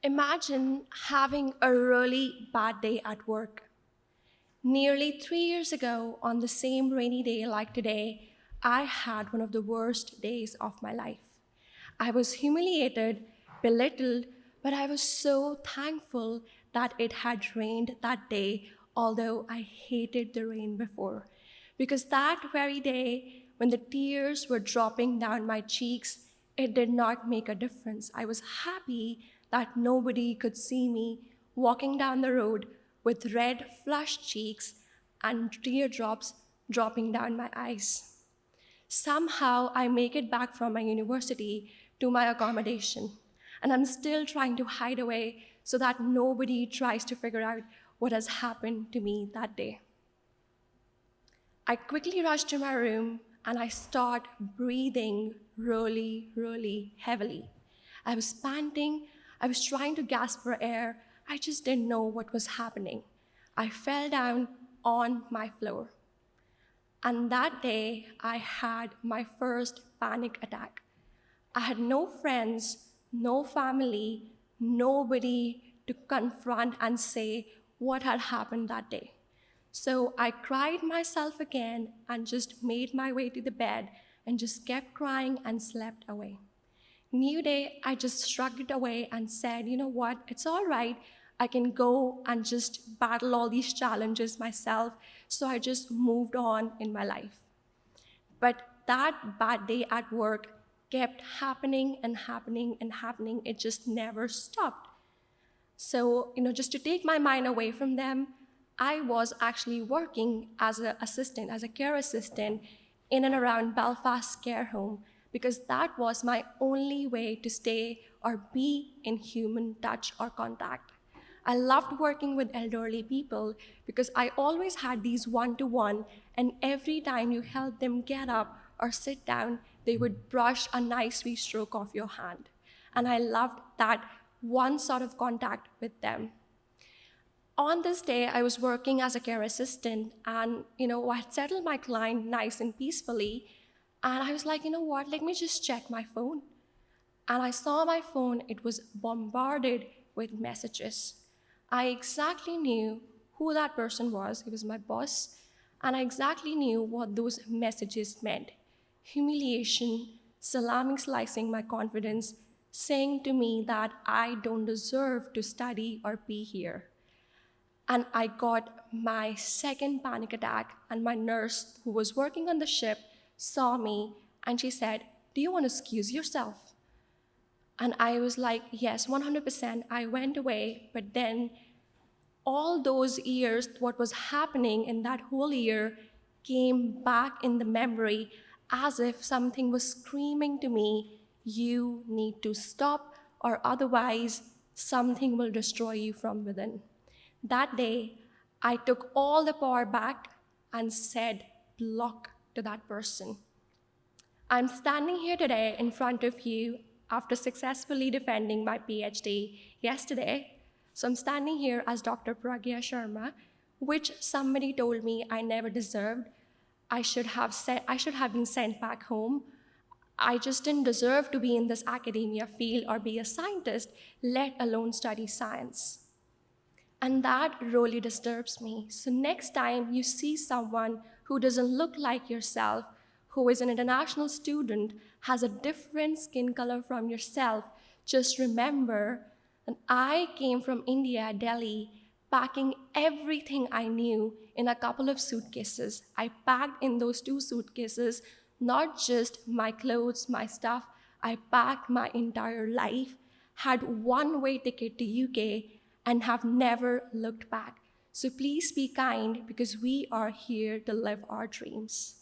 Imagine having a really bad day at work. Nearly 3 years ago, on the same rainy day like today, I had one of the worst days of my life. I was humiliated, belittled, but I was so thankful that it had rained that day, although I hated the rain before. Because that very day, when the tears were dropping down my cheeks, it did not make a difference. I was happy that nobody could see me walking down the road with red, flushed cheeks and teardrops dropping down my eyes. Somehow, I make it back from my university to my accommodation, and I'm still trying to hide away so that nobody tries to figure out what has happened to me that day. I quickly rush to my room and I start breathing really, really heavily. I was panting, I was trying to gasp for air, I just didn't know what was happening. I fell down on my floor. And that day, I had my first panic attack. I had no friends, no family, nobody to confront and say what had happened that day. So I cried myself again and just made my way to the bed and just kept crying and slept away. New day, I just shrugged it away and said, you know what, it's all right. I can go and just battle all these challenges myself. So I just moved on in my life. But that bad day at work kept happening and happening and happening. It just never stopped. So, just to take my mind away from them, I was actually working as an assistant, as a care assistant in and around Belfast care home because that was my only way to stay or be in human touch or contact. I loved working with elderly people because I always had these one-to-one, and every time you helped them get up or sit down, they would brush a nice sweet stroke off your hand. And I loved that one sort of contact with them. On this day, I was working as a care assistant, and I had settled my client nice and peacefully, and I was like, you know what, let me just check my phone. And I saw my phone, it was bombarded with messages. I exactly knew who that person was. It was my boss. And I exactly knew what those messages meant. Humiliation, slicing my confidence, saying to me that I don't deserve to study or be here. And I got my second panic attack, and my nurse, who was working on the ship, saw me, and she said, "Do you want to excuse yourself?" And I was like, yes, 100%. I went away, but then all those years, what was happening in that whole year came back in the memory as if something was screaming to me, you need to stop or otherwise something will destroy you from within. That day, I took all the power back and said, block to that person. I'm standing here today in front of you after successfully defending my PhD yesterday. So I'm standing here as Dr. Pragya Sharma, which somebody told me I never deserved. I should have been sent back home. I just didn't deserve to be in this academia field or be a scientist, let alone study science. And that really disturbs me. So next time you see someone who doesn't look like yourself, who is an international student, has a different skin color from yourself, just remember that I came from India, Delhi, packing everything I knew in a couple of suitcases. I packed in those 2 suitcases, not just my clothes, my stuff, I packed my entire life, had one-way ticket to UK, and have never looked back. So please be kind because we are here to live our dreams.